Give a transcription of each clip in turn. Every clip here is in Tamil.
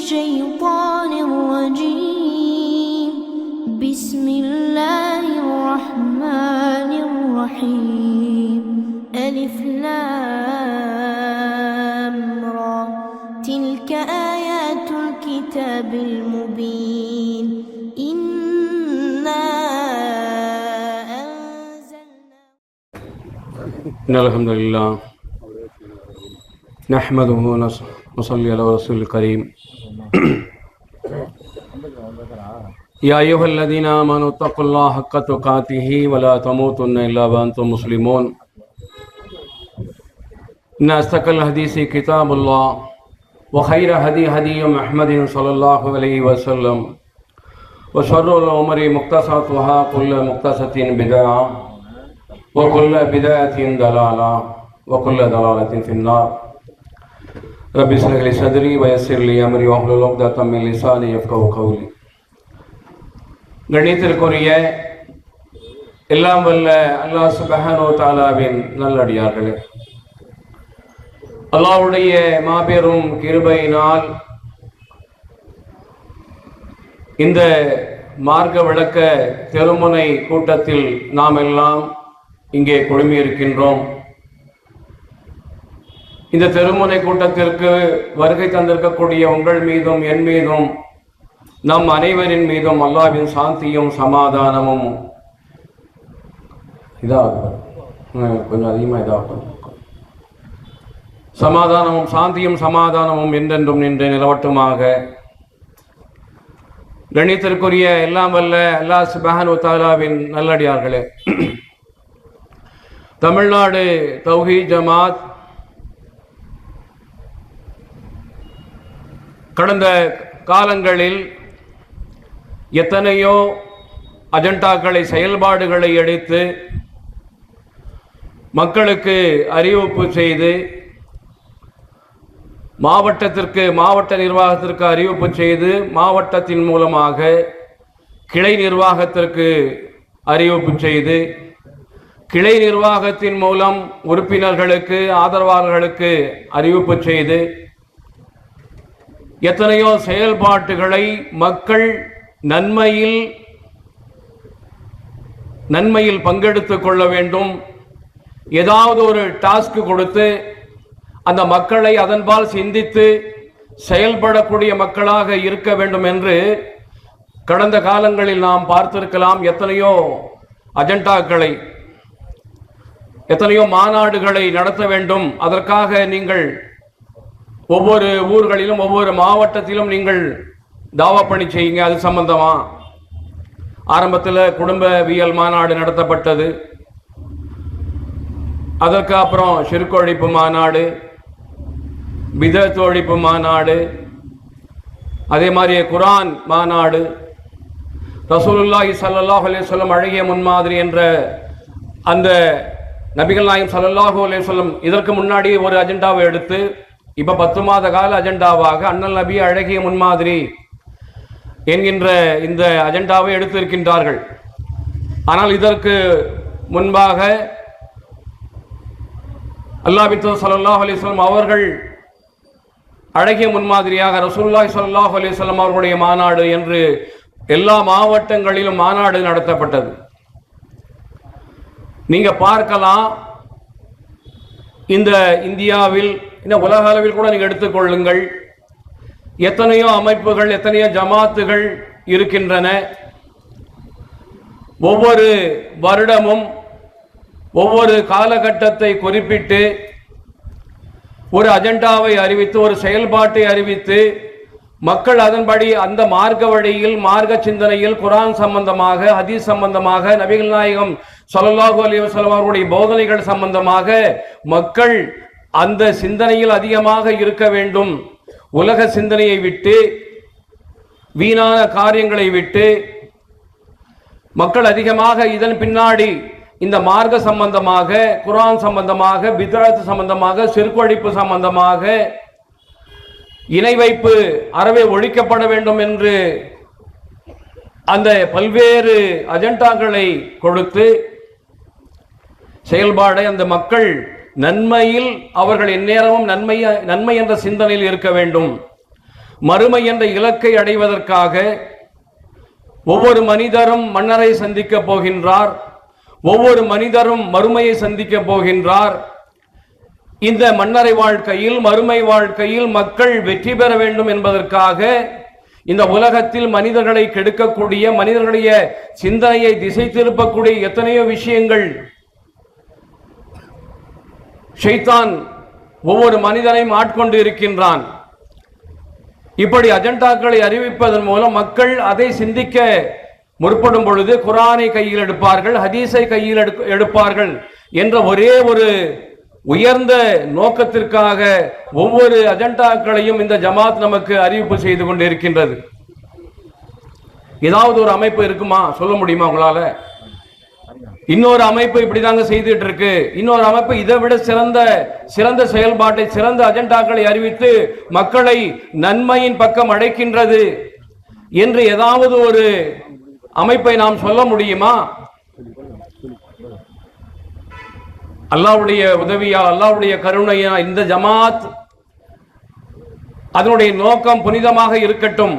الشيطان الرجيم بسم الله الرحمن الرحيم ألف لام را تلك آيات الكتاب المبين إنا أنزلنا. إن الحمد لله نحمده ونصلي على رسول الكريم. يا أيها الذين آمنوا اتقوا الله حق تقاته ولا تموتن إلا وأنتم مسلمون. إن أصدق الحديث كتاب الله وخير هدي محمد صلى الله عليه وسلم وشر الأمور محدثاتها كل محدثة بدعة وكل بدعة ضلالة وكل ضلالة في النار. رب اشرح لي صدري ويسر لي أمري واحلل عقدة من لساني يفقهوا قولي. கணித்திற்குரிய எல்லாம் வல்ல அல்லாஹ் சுப்ஹானஹு வ தஆலாவின் நல்லடியார்களே, அல்லாஹ்வுடைய மாபெரும் கிருபையினால் இந்த மார்க்க விளக்க தெருமுனை கூட்டத்தில் நாம் எல்லாம் இங்கே குழுமியிருக்கின்றோம். இந்த தெருமுனை கூட்டத்திற்கு வருகை தந்திருக்கக்கூடிய உங்கள் மீதும் என் மீதும் நம் அனைவரின் மீதும் அல்லாஹ்வின் சாந்தியும் சமாதானமும் கொஞ்சம் அதிகமாக சமாதானமும் சாந்தியும் சமாதானமும் என்றென்றும் நின்று நிலவட்டுமாக. கணித்திற்குரிய எல்லாம் வல்ல அல்லாஹ் சுப்ஹானஹு வ தஆலாவின் நல்லடியார்களே, தமிழ்நாடு தௌஹீத் ஜமாத் கடந்த காலங்களில் எத்தனையோ அஜெண்டாக்களை செயல்பாடுகளை எடுத்து மக்களுக்கு அறிவிப்பு செய்து மாவட்ட நிர்வாகத்திற்கு அறிவிப்பு செய்து மாவட்டத்தின் மூலமாக கிளை நிர்வாகத்திற்கு அறிவிப்பு செய்து கிளை நிர்வாகத்தின் மூலம் உறுப்பினர்களுக்கு ஆதரவாளர்களுக்கு அறிவிப்பு செய்து எத்தனையோ செயல்பாட்டுகளை மக்கள் நன்மையில் பங்கெடுத்துக் கொள்ள வேண்டும், ஏதாவது ஒரு டாஸ்க் கொடுத்து அந்த மக்களை அதன்பால் சிந்தித்து செயல்படக்கூடிய மக்களாக இருக்க வேண்டும் என்று கடந்த காலங்களில் நாம் பார்த்திருக்கலாம். எத்தனையோ அஜெண்டாக்களை, எத்தனையோ மாநாடுகளை நடத்த வேண்டும். அதற்காக நீங்கள் ஒவ்வொரு ஊர்களிலும் ஒவ்வொரு மாவட்டத்திலும் நீங்கள் தாவா பணி செய்யுங்க. அது சம்பந்தமா ஆரம்பத்தில் குடும்பவியல் மாநாடு நடத்தப்பட்டது. அதற்கு அப்புறம் ஷிர்க் ஒழிப்பு மாநாடு, பிதஅத் ஒழிப்பு மாநாடு, அதே மாதிரி குர்ஆன் மாநாடு, ரசூலுல்லாஹி ஸல்லல்லாஹு அலைஹி வஸல்லம் அழகிய முன்மாதிரி என்ற அந்த நபிகள் நாயகம் ஸல்லல்லாஹு அலைஹி வஸல்லம் இதற்கு முன்னாடி ஒரு அஜெண்டாவை எடுத்து இப்போ 10 மாத கால அஜெண்டாவாக அண்ணல் நபி அழகிய முன்மாதிரி என்கின்ற இந்த அஜெண்டாவை எடுத்திருக்கின்றார்கள். ஆனால் இதற்கு முன்பாக அல்லாஹ் ஸல்லல்லாஹு அலைஹி வஸல்லம் அவர்கள் அழகிய முன்மாதிரியாக ரசூலுல்லாஹி ஸல்லல்லாஹு அலைஹி வஸல்லம் அவர்களுடைய மாநாடு என்று எல்லா மாவட்டங்களிலும் மாநாடு நடத்தப்பட்டது. நீங்க பார்க்கலாம், இந்த இந்தியாவில் இந்த உலக அளவில் கூட நீங்க எடுத்துக்கொள்ளுங்கள், எத்தனையோ அமைப்புகள் எத்தனையோ ஜமாத்துகள் இருக்கின்றன. ஒவ்வொரு வருடமும் ஒவ்வொரு காலகட்டத்தை குறிப்பிட்டு ஒரு அஜெண்டாவை அறிவித்து ஒரு செயல்பாட்டை அறிவித்து மக்கள் அதன்படி அந்த மார்க்க வழியில் மார்க்க சிந்தனையில் குர்ஆன் சம்பந்தமாக ஹதீஸ் சம்பந்தமாக நபிகள் நாயகம் ஸல்லல்லாஹு அலைஹி வஸல்லம் அவர்களுடைய போதனைகள் சம்பந்தமாக மக்கள் அந்த சிந்தனையில் அதிகமாக இருக்க வேண்டும். உலக சிந்தனையை விட்டு வீணான காரியங்களை விட்டு மக்கள் அதிகமாக இதன் பின்னாடி இந்த மார்க்க சம்பந்தமாக குர்ஆன் சம்பந்தமாக பித்அத் சம்பந்தமாக ஷிர்க் ஒழிப்பு சம்பந்தமாக இணை வைப்பு அறவே ஒழிக்கப்பட வேண்டும் என்று அந்த பல்வேறு அஜெண்டாக்களை கொடுத்து செயல்பாடை அந்த மக்கள் நன்மையில் அவர்கள் எந்நேரமும் நன்மை என்ற சிந்தனையில் இருக்க வேண்டும். மறுமை என்ற இலக்கை அடைவதற்காக ஒவ்வொரு மனிதரும் மன்னரை சந்திக்க போகின்றார். ஒவ்வொரு மனிதரும் மறுமையை சந்திக்க போகின்றார். இந்த மன்னரை வாழ்க்கையில், மறுமை வாழ்க்கையில் மக்கள் வெற்றி பெற வேண்டும் என்பதற்காக இந்த உலகத்தில் மனிதர்களை கெடுக்கக்கூடிய, மனிதர்களுடைய சிந்தனையை திசை திருப்பக்கூடிய எத்தனையோ விஷயங்கள் ஷைத்தான் ஒவ்வொரு மனிதனையும் ஆட்கொண்டு இருக்கின்றான். இப்படி அஜெண்டாக்களை அறிவிப்பதன் மூலம் மக்கள் அதை சிந்திக்க முற்படும் பொழுது குர்ஆனை கையில் எடுப்பார்கள், ஹதீஸை கையில் எடுப்பார்கள் என்ற ஒரே ஒரு உயர்ந்த நோக்கத்திற்காக ஒவ்வொரு அஜெண்டாக்களையும் இந்த ஜமாத் நமக்கு அறிவிப்பு செய்து கொண்டு இருக்கின்றது. ஏதாவது ஒரு அமைப்பு இருக்குமா? சொல்ல முடியுமா உங்களால? இன்னொரு அமைப்பு இப்படிதாங்க செய்துட்டு இருக்கு, இன்னொரு அமைப்பு இதை விட சிறந்த செயல்பாட்டை, சிறந்த அஜெண்டாக்களை அறிவித்து மக்களை நன்மையின் பக்கம் அழைக்கின்றது என்று ஏதாவது ஒரு அமைப்பை நாம் சொல்ல முடியுமா? அல்லாஹ்வுடைய உதவியால், அல்லாஹ்வுடைய கருணையால் இந்த ஜமாத் அதனுடைய நோக்கம் புனிதமாக இருக்கட்டும்,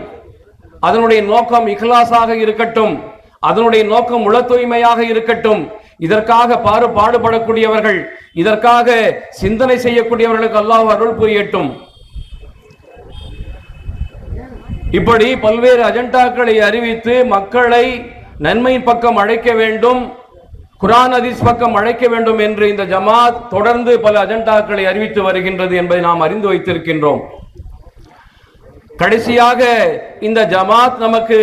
அதனுடைய நோக்கம் இக்லாஸாக இருக்கட்டும், அதனுடைய நோக்கம் உள தூய்மையாக இருக்கட்டும். இதற்காக பாடுபடக்கூடியவர்கள், இதற்காக சிந்தனை செய்யக்கூடியவர்களுக்கு அல்லாஹ் அருள் புரியட்டும். இப்படி பல்வேறு அஜெண்டாக்களை அறிவித்து மக்களை நன்மையின் பக்கம் அழைக்க வேண்டும், குர்ஆன் ஹதீஸ் பக்கம் அழைக்க வேண்டும் என்று இந்த ஜமாத் தொடர்ந்து பல அஜெண்டாக்களை அறிவித்து வருகின்றது என்பதை நாம் அறிந்து வைத்திருக்கின்றோம். கடைசியாக இந்த ஜமாத் நமக்கு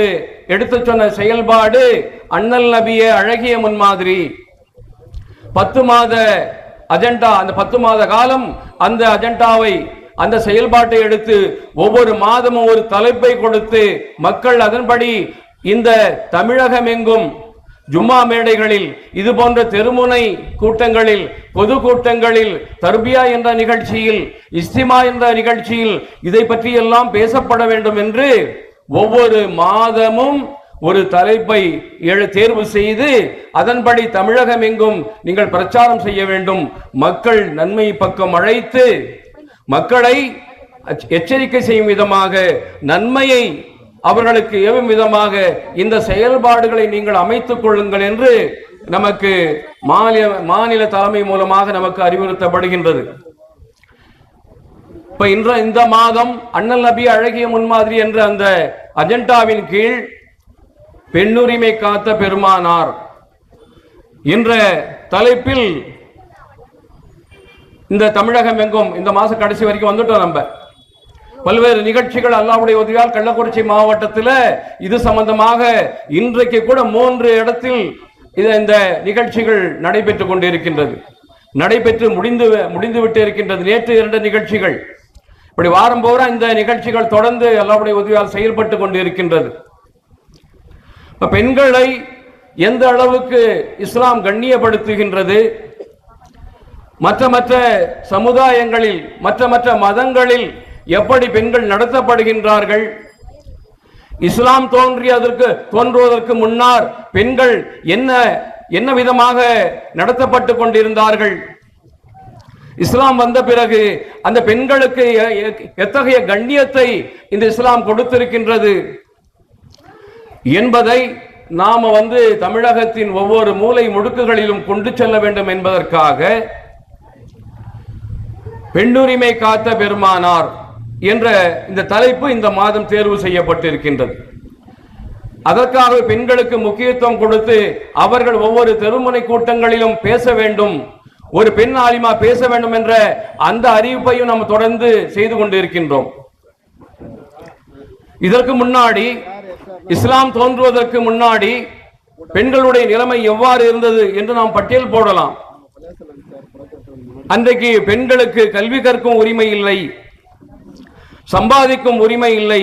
எடுத்து சொன்ன செயல்பாடு அண்ணல் நபிய அழகிய முன்மாதிரி. 10 மாத அஜெண்டா, அந்த 10 மாத காலம் அந்த அஜெண்டாவை, அந்த செயல்பாட்டை எடுத்து ஒவ்வொரு மாதமும் ஒரு தலைப்பை கொடுத்து மக்கள் அதன்படி இந்த தமிழகம் எங்கும் ஜும்மா மேடைகளில், இது போன்ற தெருமுனை கூட்டங்களில், பொது கூட்டங்களில், தர்பியா என்ற நிகழ்ச்சியில், இஸ்திமா என்ற நிகழ்ச்சியில் இதை பற்றி எல்லாம் பேசப்பட வேண்டும் என்று ஒவ்வொரு மாதமும் ஒரு தலைப்பை தேர்வு செய்து அதன்படி தமிழகம் எங்கும் நீங்கள் பிரச்சாரம் செய்ய வேண்டும். மக்கள் நன்மை பக்கம் அழைத்து மக்களை எச்சரிக்கை செய்யும் விதமாக, நன்மையை அவர்களுக்கு ஏவும் விதமாக இந்த செயல்பாடுகளை நீங்கள் அமைத்துக் கொள்ளுங்கள் என்று நமக்கு மாநில தலைமை மூலமாக நமக்கு அறிவுறுத்தப்படுகின்றது. இப்ப இந்த மாதம் அண்ணல் நபி அழகிய முன்மாதிரி என்ற அந்த அஜெண்டாவின் கீழ் பெண்ணுரிமை காத்த பெருமானார் என்ற தலைப்பில் இந்த தமிழகம் எங்கும் இந்த மாச கடைசி வரைக்கும் வந்துட்டோம். நம்ம பல்வேறு நிகழ்ச்சிகள் அல்லாஹ்வுடைய உதவியால் கள்ளக்குறிச்சி மாவட்டத்தில் இது சம்பந்தமாக இன்றைக்கு கூட 3 இடத்தில் இந்த நிகழ்ச்சிகள் நடைபெற்றுக் கொண்டிருக்கின்றது, நடைபெற்று முடிந்து விட்டு இருக்கின்றது. நேற்று 2 நிகழ்ச்சிகள். இப்படி வாரம் போற இந்த நிகழ்ச்சிகள் தொடர்ந்து அல்லாஹ்வுடைய உதவியால் செயல்பட்டு கொண்டு இருக்கின்றது. பெண்களை எந்த அளவுக்கு இஸ்லாம் கண்ணியப்படுத்துகின்றது, மற்ற சமுதாயங்களில், மற்ற மதங்களில் எப்படி பெண்கள் நடத்தப்படுகின்றார்கள், இஸ்லாம் தோன்றுவதற்கு முன்னால் பெண்கள் என்ன விதமாக நடத்தப்பட்டு கொண்டிருந்தார்கள், இஸ்லாம் வந்த பிறகு அந்த பெண்களுக்கு எத்தகைய கண்ணியத்தை இந்த இஸ்லாம் கொடுத்திருக்கின்றது என்பதை நாம தமிழகத்தின் ஒவ்வொரு மூலை முடுக்குகளிலும் கொண்டு செல்ல வேண்டும் என்பதற்காக பெண்ணுரிமை காத்த பெருமானார் என்ற இந்த தலைப்பு இந்த மாதம் தேர்வு செய்யப்பட்டிருக்கின்றது. அதற்காக பெண்களுக்கு முக்கியத்துவம் கொடுத்து அவர்கள் ஒவ்வொரு தெருமுனை கூட்டங்களிலும் பேச வேண்டும், ஒரு பெண் ஆலிமா பேச வேண்டும் என்ற அந்த அறிவிப்பையும் நாம் தொடர்ந்து செய்து கொண்டிருக்கின்றோம். இதற்கு முன்னாடி, இஸ்லாம் தோன்றுவதற்கு முன்னாடி பெண்களுடைய நிலைமை எவ்வாறு இருந்தது என்று நாம் பட்டியல் போடலாம். அன்றைக்கு பெண்களுக்கு கல்வி கற்கும் உரிமை இல்லை, சம்பாதிக்கும் உரிமை இல்லை,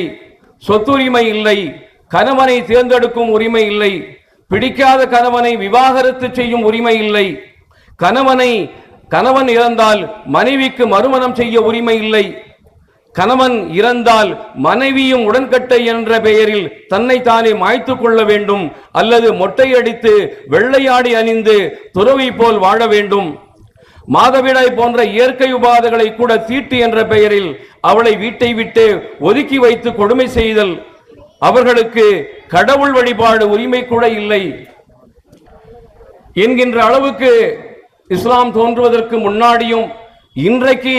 சொத்துரிமை இல்லை, கணவனை தேர்ந்தெடுக்கும் உரிமை இல்லை, பிடிக்காத கணவனை விவாகரத்து செய்யும் உரிமை இல்லை, கணவன் இறந்தால் மனைவிக்கு மறுமணம் செய்ய உரிமை இல்லை, கணவன் இறந்தால் மனைவியும் உடன்கட்டை என்ற பெயரில் தன்னை தானே மாய்த்து கொள்ள வேண்டும் அல்லது மொட்டையடித்து வெள்ளையாடி அணிந்து துறவி போல் வாழ வேண்டும், மாதவிடாய் போன்ற இயற்கை உபாதைகளை கூட தீட்டு என்ற பெயரில் அவளை வீட்டை விட்டு ஒதுக்கி வைத்து கொடுமை செய்தல், அவர்களுக்கு கடவுள் வழிபாடு உரிமை கூட இல்லை என்கின்ற அளவுக்கு இஸ்லாம் தோன்றுவதற்கு முன்னாடியும் இன்றைக்கு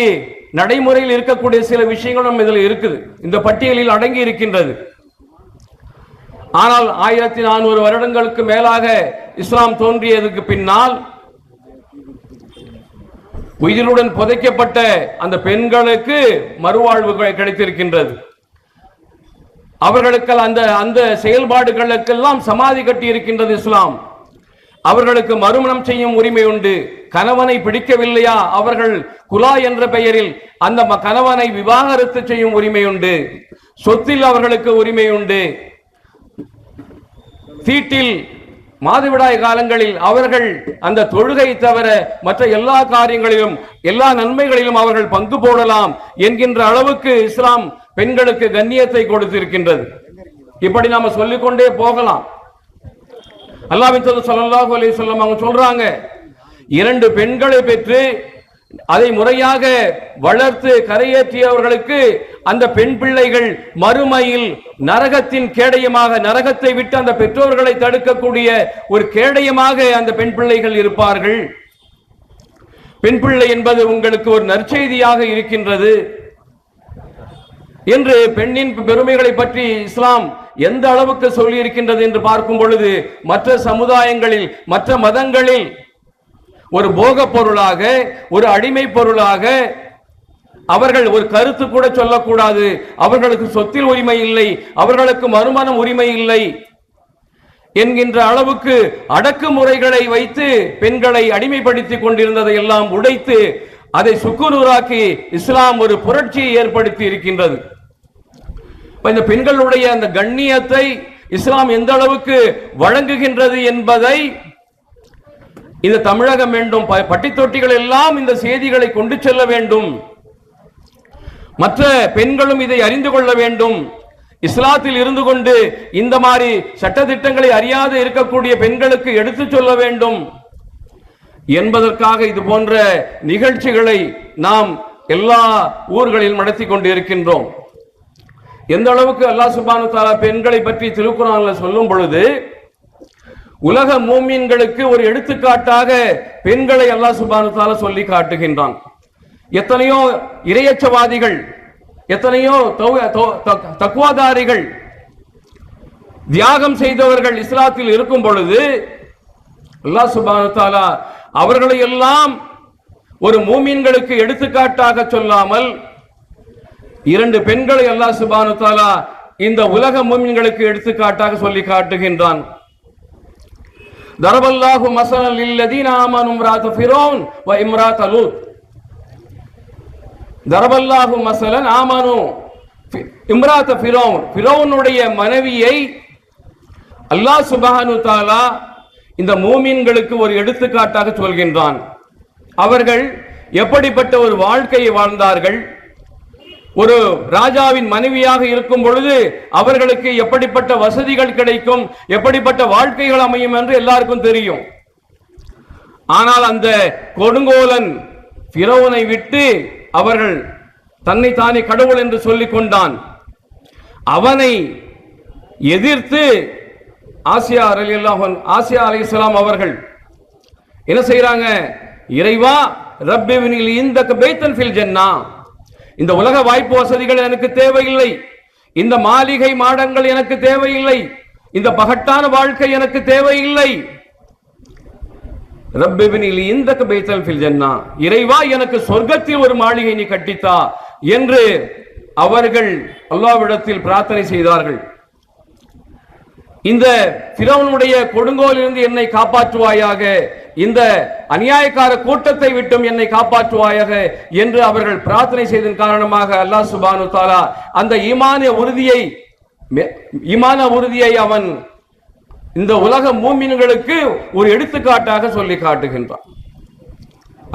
நடைமுறையில் இருக்கக்கூடிய சில விஷயங்களும் இதில் இருக்குது, இந்த பட்டியலில் அடங்கி இருக்கின்றது. ஆனால் 1400 வருடங்களுக்கு மேலாக இஸ்லாம் தோன்றியதற்கு பின்னால் உயிருடன் புதைக்கப்பட்ட அந்த பெண்களுக்கு மறுவாழ்வு கிடைத்திருக்கின்றது. அவர்களுக்கு அந்த செயல்பாடுகளுக்கெல்லாம் சமாதி கட்டி இருக்கின்றது இஸ்லாம். அவர்களுக்கு மறுமணம் செய்யும் உரிமை உண்டு. கணவனை பிடிக்கவில்லையா, அவர்கள் குலா என்ற பெயரில் அந்த கணவனை விவாகரத்து செய்யும் உரிமை உண்டு. சொத்தில் அவர்களுக்கு உரிமை உண்டு. தீட்டில் மாதவிடாய் காலங்களில் அவர்கள் அந்த தொழுகை தவிர மற்ற எல்லா காரியங்களிலும் எல்லா நன்மைகளிலும் அவர்கள் பங்கு போடலாம் என்கின்ற அளவுக்கு இஸ்லாம் பெண்களுக்கு கண்ணியத்தை கொடுத்திருக்கின்றது. இப்படி நாம சொல்லிக்கொண்டே போகலாம். அல்லாஹ்வின் தூதர் ஸல்லல்லாஹு அலைஹி வஸல்லம் அவங்க சொல்றாங்க, 2 பெண்களை பெற்று அதை முறையாக வளர்த்து கரையேற்றியவர்களுக்கு அந்த பெண் பிள்ளைகள் மறுமையில் நரகத்தின் கேடயமாக, நரகத்தை விட்டு அந்த பெற்றோர்களை தடுக்கக்கூடிய ஒரு கேடயமாக அந்த பெண் பிள்ளைகள் இருப்பார்கள். பெண் பிள்ளை என்பது உங்களுக்கு ஒரு நற்செய்தியாக இருக்கின்றது என்று பெண்ணின் பெருமைகளை பற்றி இஸ்லாம் எந்த அளவுக்கு சொல்லி இருக்கின்றது என்று பார்க்கும் பொழுது, மற்ற சமுதாயங்களில் மற்ற மதங்களில் ஒரு போக பொருளாக, ஒரு அடிமை பொருளாக அவர்கள் ஒரு கருத்து கூட சொல்லக்கூடாது, அவர்களுக்கு சொத்தில் உரிமை இல்லை, அவர்களுக்கு மறுமணம் உரிமை இல்லை என்கின்ற அளவுக்கு அடக்குமுறைகளை வைத்து பெண்களை அடிமைப்படுத்திக் கொண்டிருந்ததை எல்லாம் உடைத்து அதை சுக்குநூறாக்கி இஸ்லாம் ஒரு புரட்சியை ஏற்படுத்தி இருக்கின்றது. இந்த பெண்களுடைய அந்த கண்ணியத்தை இஸ்லாம் எந்த அளவுக்கு வழங்குகின்றது என்பதை இந்த தமிழகம் வேண்டும், பட்டி தொட்டிகள் எல்லாம் இந்த செய்திகளை கொண்டு செல்ல வேண்டும். மற்ற பெண்களும் இதை அறிந்து கொள்ள வேண்டும். இஸ்லாத்தில் இருந்து கொண்டு இந்த மாதிரி சட்டதிட்டங்களை அறியாது இருக்கக்கூடிய பெண்களுக்கு எடுத்து சொல்ல வேண்டும் என்பதற்காக இது போன்ற நிகழ்ச்சிகளை நாம் எல்லா ஊர்களிலும் நடத்தி கொண்டு இருக்கின்றோம். எந்த அளவுக்கு அல்லாஹ் சுப்ஹானஹு வ தஆலா பெண்களை பற்றி திருக்குர்ஆன்ல சொல்லும் பொழுது, உலக மூமின்களுக்கு ஒரு எடுத்துக்காட்டாக பெண்களை அல்லாஹ் சுப்ஹானஹு வ தஆலா சொல்லி காட்டுகின்றான். எத்தனையோ இறையச்சவாதிகள், எத்தனையோ தக்வாதாரிகள், தியாகம் செய்தவர்கள் இஸ்லாத்தில் இருக்கும் பொழுது அல்லாஹ் சுப்ஹானஹு வ தஆலா அவர்களை எல்லாம் ஒரு மூமின்களுக்கு எடுத்துக்காட்டாக சொல்லாமல் 2 பெண்களை அல்லாஹ் சுப்ஹானஹு வ தஆலா இந்த உலக மூமின்களுக்கு எடுத்துக்காட்டாக சொல்லி காட்டுகின்றான். தரபல்லாஹு மஸலன் லில்லதீன ஆமனு இம்ராஅத ஃபிரௌன் வ இம்ராஅத லூத். தரபல்லாஹு மஸலன் ஆமனு இம்ராஅத ஃபிரௌன், ஃபிரௌனுடைய மனைவியை அல்லாஹ் சுப்ஹானஹு வ தஆலா இந்த மூமின்களுக்கு ஒரு எடுத்துக்காட்டாக சொல்கின்றான். அவர்கள் எப்படிப்பட்ட ஒரு வாழ்க்கையை வாழ்ந்தார்கள், ஒரு ராஜாவின் மனைவியாக இருக்கும் பொழுது அவர்களுக்கு எப்படிப்பட்ட வசதிகள் கிடைக்கும், எப்படிப்பட்ட வாழ்க்கைகள் அமையும் என்று எல்லாருக்கும் தெரியும். ஆனால் அந்த கொடுங்கோலன் ஃபிரௌனை விட்டு அவர்கள் தன்னை தானே கடவுள் என்று சொல்லிக் கொண்டான். அவனை எதிர்த்து ஆசியா அலைஹிஸ்ஸலாம் அவர்கள் என்ன செய்யறாங்க, இறைவா ரப்பிபினில் இந்தக பைத்தன் ஃபில் ஜன்னா, இந்த உலக வாய்ப்பு வசதிகள் எனக்கு தேவையில்லை, இந்த மாளிகை மாடங்கள் எனக்கு தேவையில்லை, இந்த பகட்டான வாழ்க்கை எனக்கு தேவையில்லை. ரப்பிபினில் இந்தக பைத்தன் ஃபில் ஜன்னா, இறைவா எனக்கு சொர்க்கத்தில் ஒரு மாளிகை நீ கட்டித்தா என்று அவர்கள் அல்லாஹ்விடத்தில் பிரார்த்தனை செய்தார்கள். இந்த ஃபிரௌனுடைய கொடுங்கோலிலிருந்து என்னை காப்பாற்றுவாயாக, இந்த அநியாயக்கார கூட்டத்தை விட்டும் என்னை காப்பாற்றுவாயாக என்று அவர்கள் பிரார்த்தனை செய்ததன் காரணமாக அல்லாஹ் சுப்ஹானஹு வ தஆலா அந்த ஈமான உறுதியை அவன் இந்த உலக மூமின்களுக்கு ஒரு எடுத்துக்காட்டாக சொல்லி காட்டுகின்றான்.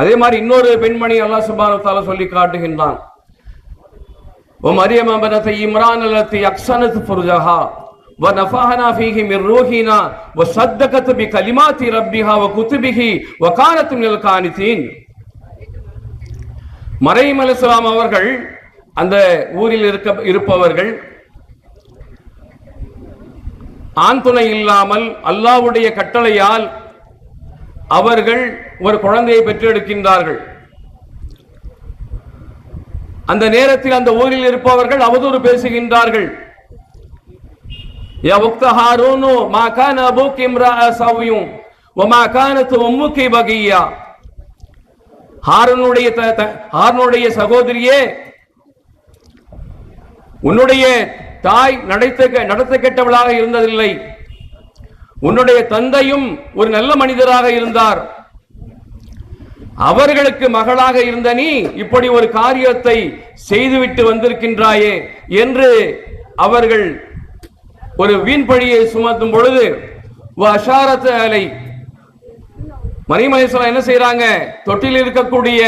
அதே மாதிரி இன்னொரு பெண்மணி அல்லாஹ் சுப்ஹானஹு வ தஆலா சொல்லி காட்டுகின்றான், மரியம பினத் இம்ரான் அல்லதி அக்ஸனத் ஃபுர்ஜஹா وَنَفَخْنَا فِيهِ مِنْ رُوحِنَا وَصَدَّقَتْ بِكَلِمَاتِ رَبِّهَا وَكُتُبِهِ وَكَانَتْ مِنَ الْقَانِتِينَ. மரியம் அலைஹிஸ்ஸலாம் அவர்கள் அந்த ஊரில் இருப்பவர்கள் ஆண் துணை இல்லாமல் அல்லாஹ்வுடைய கட்டளையால் அவர்கள் ஒரு குழந்தையை பெற்றெடுக்கின்றார்கள். அந்த நேரத்தில் அந்த ஊரில் இருப்பவர்கள் அவதூறு பேசுகின்றார்கள். யா உக்த ஹாரூனு மா கான அபூகி இம்ரஅ சவ்யும் வ மா கானத் உம்முகி பகியா. ஹாரூனுடைய சகோதரியே, உன்னுடைய தாய் நடத்த கெட்டவளாக இருந்ததில்லை, உன்னுடைய தந்தையும் ஒரு நல்ல மனிதராக இருந்தார், அவர்களுக்கு மகளாக இருந்த நீ இப்படி ஒரு காரியத்தை செய்துவிட்டு வந்திருக்கின்றாயே என்று அவர்கள் ஒரு வீண்பழியை சுமத்தும் பொழுது மரியம் அலைஹிஸ்ஸலாம் என்ன செய்யறாங்க? தொட்டில் இருக்கக்கூடிய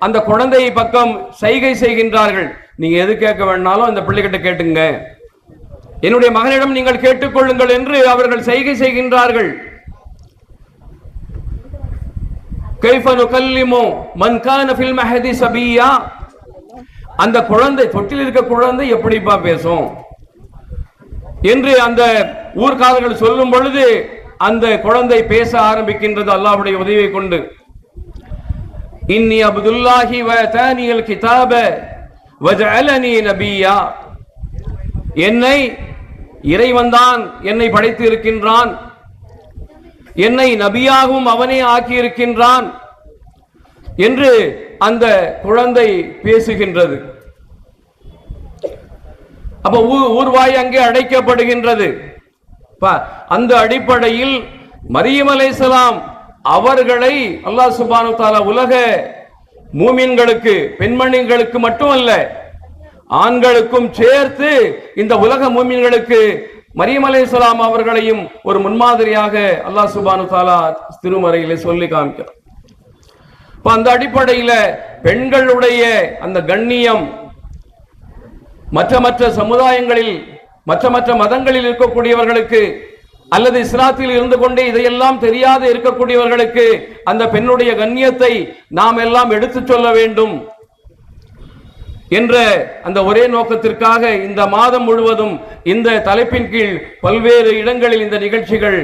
அந்த குழந்தையை பக்கம் சைகை செய்கின்றார்கள். நீங்க எது கேட்க வேணாலும் அந்த பிள்ளைகிட்ட கேட்டுங்க, என்னுடைய மகனிடம் நீங்கள் கேட்டுக்கொள்ளுங்கள் என்று அவர்கள் சைகை செய்கின்றார்கள். கைஃப நுகல்லிமு மன் கான ஃபில் மஹதி சபியா. அந்த குழந்தை, தொட்டில் இருக்க குழந்தை எப்படிப்பா பேசும் என்று அந்த ஊர்க்காரர்கள் சொல்லும் பொழுது அந்த குழந்தை பேச ஆரம்பிக்கின்றது அல்லாஹ்வுடைய உதவியை கொண்டு. இன்னி அப்துல்லாஹி வ தானியல் கிதாப வஜஅலனி நபியா. என்னை இறைவன்தான் என்னை படைத்து இருக்கின்றான், என்னை நபியாகவும் அவனே ஆக்கி இருக்கின்றான் என்று அந்த குழந்தை பேசுகின்றது. அப்ப ஊர்வாய் அங்கே அடைக்கப்படுகின்றது. அந்த அடிப்படையில் மரியம் அலைஹிஸ்ஸலாம் அவர்களை அல்லாஹ் சுப்ஹானஹு வ தஆலா உலக மூமின்களுக்கு, பெண்மணிகளுக்கு மட்டுமல்ல ஆண்களுக்கும் சேர்த்து இந்த உலக மூமின்களுக்கு மரியம் அலைஹிஸ்ஸலாம் அவர்களையும் ஒரு முன்மாதிரியாக அல்லாஹ் சுப்ஹானஹு வ தஆலா திருமறையிலே சொல்லி காமிக்கிறார். அந்த அடிப்படையில் பெண்களுடைய அந்த கண்ணியம் மற்ற சமுதாயங்களில் மற்ற மதங்களில் இருக்கக்கூடியவர்களுக்கு அல்லது இஸ்லாத்தில் இருந்து கொண்டே இதையெல்லாம் தெரியாது இருக்கக்கூடியவர்களுக்கு அந்த பெண்ணுடைய கண்ணியத்தை நாம் எல்லாம் எடுத்துச் சொல்ல வேண்டும் என்ற அந்த ஒரே நோக்கத்திற்காக இந்த மாதம் முழுவதும் இந்த தலைப்பின் கீழ் பல்வேறு இடங்களில் இந்த நிகழ்ச்சிகள்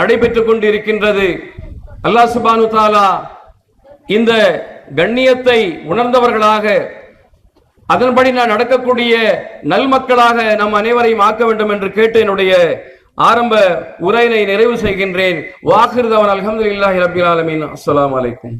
நடைபெற்றுக் கொண்டிருக்கின்றது. அல்லாஹ் சுப்ஹானஹு வ தஆலா இந்த கண்ணியத்தை உணர்ந்தவர்களாக, அதன்படி நான் நடக்கக்கூடிய நல்மக்களாக நம் அனைவரையும் ஆக்க வேண்டும் என்று கேட்டு என்னுடைய ஆரம்ப உரையினை நிறைவு செய்கின்றேன். வாஹிர் தஅவானா அல்ஹம்துலில்லாஹி ரப்பில் ஆலமீன். அஸ்ஸலாமு அலைக்கும்.